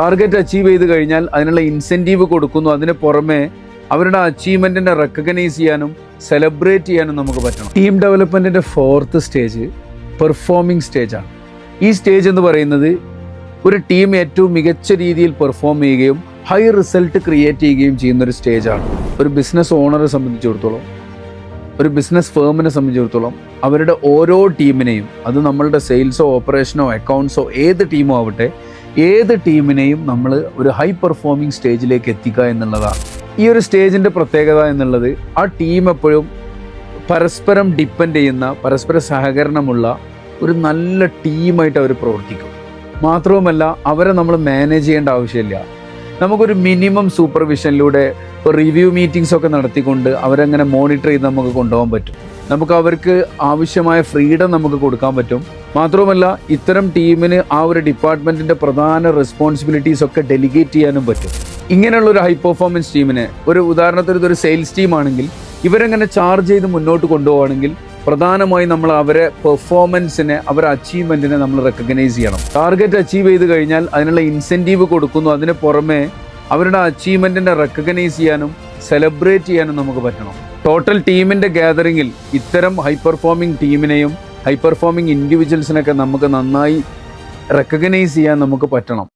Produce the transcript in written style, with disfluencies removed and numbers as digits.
Target achieve ചെയ്ത് കഴിഞ്ഞാൽ അതിനുള്ള ഇൻസെൻറ്റീവ് കൊടുക്കുന്നു. അതിന് പുറമെ അവരുടെ അച്ചീവ്മെൻറ്റിനെ റെക്കഗ്നൈസ് ചെയ്യാനും സെലിബ്രേറ്റ് ചെയ്യാനും നമുക്ക് പറ്റണം. ടീം ഡെവലപ്മെൻറ്റിൻ്റെ 4th സ്റ്റേജ് പെർഫോമിംഗ് സ്റ്റേജാണ്. ഈ സ്റ്റേജ് എന്ന് പറയുന്നത് ഒരു ടീം ഏറ്റവും മികച്ച രീതിയിൽ പെർഫോം ചെയ്യുകയും ഹൈ റിസൾട്ട് ക്രിയേറ്റ് ചെയ്യുകയും ചെയ്യുന്നൊരു സ്റ്റേജാണ്. ഒരു ബിസിനസ് ഓണറെ സംബന്ധിച്ചിടത്തോളം, ഒരു ബിസിനസ് ഫേമിനെ സംബന്ധിച്ചിടത്തോളം അവരുടെ ഓരോ ടീമിനെയും, അത് നമ്മളുടെ സെയിൽസോ ഓപ്പറേഷനോ അക്കൗണ്ട്സോ ഏത് ടീമോ ആവട്ടെ, ഏത് ടീമിനെയും നമ്മൾ ഒരു ഹൈ പെർഫോമിംഗ് സ്റ്റേജിലേക്ക് എത്തിക്കുക എന്നുള്ളതാണ്. ഈ ഒരു സ്റ്റേജിൻ്റെ പ്രത്യേകത എന്നുള്ളത് ആ ടീം എപ്പോഴും പരസ്പരം ഡിപ്പെൻഡ് ചെയ്യുന്ന, പരസ്പര സഹകരണമുള്ള ഒരു നല്ല ടീമായിട്ട് അവർ പ്രവർത്തിക്കും. മാത്രവുമല്ല അവരെ നമ്മൾ മാനേജ് ചെയ്യേണ്ട ആവശ്യമില്ല. നമുക്കൊരു മിനിമം സൂപ്പർവിഷനിലൂടെ റിവ്യൂ മീറ്റിംഗ്സ് ഒക്കെ നടത്തിക്കൊണ്ട് അവരങ്ങനെ മോണിറ്റർ ചെയ്ത് നമുക്ക് കൊണ്ടുപോകാൻ പറ്റും. നമുക്ക് അവർക്ക് ആവശ്യമായ ഫ്രീഡം നമുക്ക് കൊടുക്കാൻ പറ്റും. മാത്രവുമല്ല ഇത്തരം ടീമിന് ആ ഒരു ഡിപ്പാർട്ട്മെൻറ്റിൻ്റെ പ്രധാന റെസ്പോൺസിബിലിറ്റീസ് ഒക്കെ ഡെലിഗേറ്റ് ചെയ്യാനും പറ്റും. ഇങ്ങനെയുള്ള ഒരു ഹൈ പെർഫോമൻസ് ടീമിനെ, ഒരു ഉദാഹരണത്തിന് ഇതൊരു സെയിൽസ് ടീമാണെങ്കിൽ ഇവരെങ്ങനെ ചാർജ് ചെയ്ത് മുന്നോട്ട് കൊണ്ടുപോവുകയാണെങ്കിൽ പ്രധാനമായും നമ്മൾ അവരെ പെർഫോമൻസിനെ, അവരുടെ അച്ചീവ്മെൻറ്റിനെ നമ്മൾ റെക്കഗ്നൈസ് ചെയ്യണം. ടാർഗറ്റ് അച്ചീവ് ചെയ്ത് കഴിഞ്ഞാൽ അതിനുള്ള ഇൻസെൻറ്റീവ് കൊടുക്കുന്നു. അതിന് പുറമെ അവരുടെ അച്ചീവ്മെൻറ്റിനെ റെക്കഗ്നൈസ് ചെയ്യാനും സെലിബ്രേറ്റ് ചെയ്യാനും നമുക്ക് പറ്റണം. ടോട്ടൽ ടീമിൻ്റെ ഗ്യാതറിങ്ങിൽ ഇത്തരം ഹൈ പെർഫോമിംഗ് ടീമിനെയും ഹൈ പെർഫോമിംഗ് ഇൻഡിവിജ്വൽസിനൊക്കെ നമുക്ക് നന്നായി റെക്കഗ്നൈസ് ചെയ്യാൻ നമുക്ക് പറ്റണം.